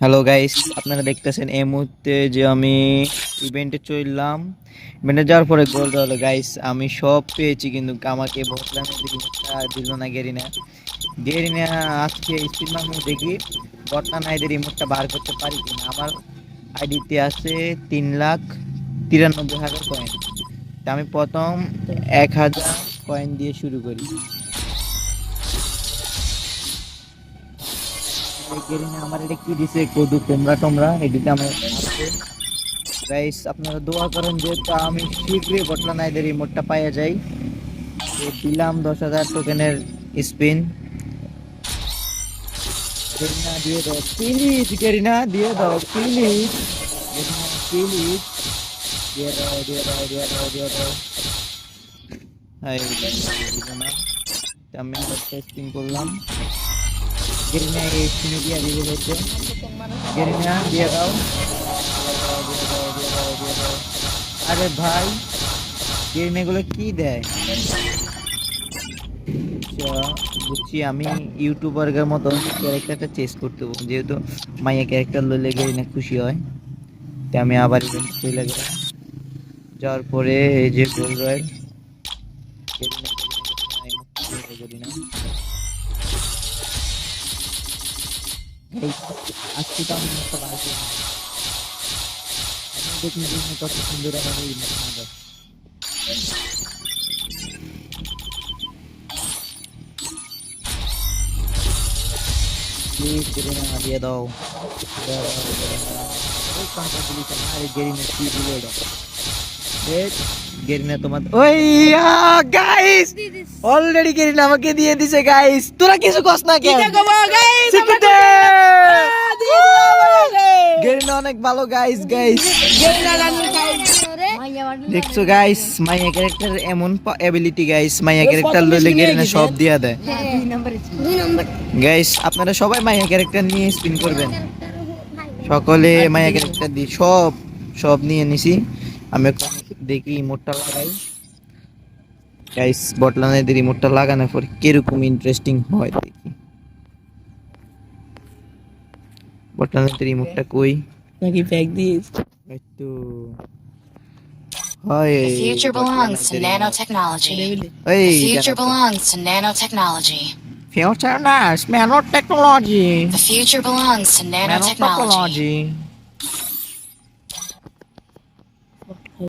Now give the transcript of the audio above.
Hello guys, আপনারা দেখতেছেন এই মুহূর্তে যে আমি ইভেন্টে চললাম। ইভেন্টে যাওয়ার পরে গোল্ড হলো গাইস, আমি সব পেয়েছি কিন্তু আমাকে বটলানের জিনিসটা দিল না গেরিনা। গেরিনা আজকে স্পিন মারমু দেখি বটলান আইদের রিমোটটা বার করতে পারি কিনা। আমার আইডিতে আছে 3,93,000 কয়েন। আমি প্রথম 1,000 কয়েন দিয়ে শুরু করি। গেরিনা আমার এটা কি দিছে কদু কুমড়া টমরা এদিকে আমার আছে। গাইস আপনারা দোয়া করেন যে তো আমি শীঘ্রই বটলা নাইদের রিমোটটা পাইয়া যাই। তো দিলাম 10,000 টোকেনের স্পিন। গেরিনা দিয়ে দাও প্লিজ, গেরিনা দিয়ে দাও প্লিজ, গেরিনা প্লিজ দিয়ে দাও দিয়ে দাও দিয়ে দাও দিয়ে দাও। হাই দিল না। আমি একটা স্পিন করলাম, গেরিনা এই স্পিনে দিয়ে দিয়ে হয়েছে। গেরিনা দিয়ে দাও দিয়ে দাও দিয়ে দাও দিয়ে দাও দিয়ে দাও। আরে ভাই গেরিনা এগুলো কি দেয়? আচ্ছা, বুঝছি আমি ইউটিউবারের মতো ক্যারেক্টারটা চেস করতে হবে, যেহেতু মাইয়া ক্যারেক্টার লইলে গেরিনা খুশি হয়। তাই আমি আবার ইভেন্ট চলে গেলাম। যাওয়ার পরে এই যে গোল রয়েল আজকে তো আমি একটা বানাচ্ছি, আমি দেখি কত সুন্দর আমার এই ইমোশনটা। প্লিজ গেরিনা দিয়ে দাও দিয়ে দাও গেরিনা। ওই কাঁচা দিলি কেন? আরে গেরিনা কি দিলে এটা? দেখ গেরিনা তোমার ওই গাইস অলরেডি গেরিনা আমাকে দিয়ে দিছে গাইস। তোরা কিছু কস না কেন? শিখিতে গেরিনা অনেক ভালো গাইস। গাইস দেখছো গাইস মাইয়া ক্যারেক্টার এমন এবিলিটি গাইস, মাইয়া ক্যারেক্টার লইলে গেরিনা সব দিয়া দেয়। গাইস আপনারা সবাই মাইয়া ক্যারেক্টার নিয়ে স্পিন করবেন, সকলে মাইয়া ক্যারেক্টার দিয়ে সব সব নিয়ে নিছি। আমি এখন দেখি ইমোটটা লাগাই গাইস, বটলানের রিমোটটা লাগানোর পর কিরকম ইন্টারেস্টিং হয় দেখি। বটলানের রিমোটটা কই নাকি ব্যাগ দিস? এই তো হয়। The future belongs to nanotechnology. এই The future belongs to nanotechnology. Future না nano technology, The future belongs to nano nanotechnology. Technology.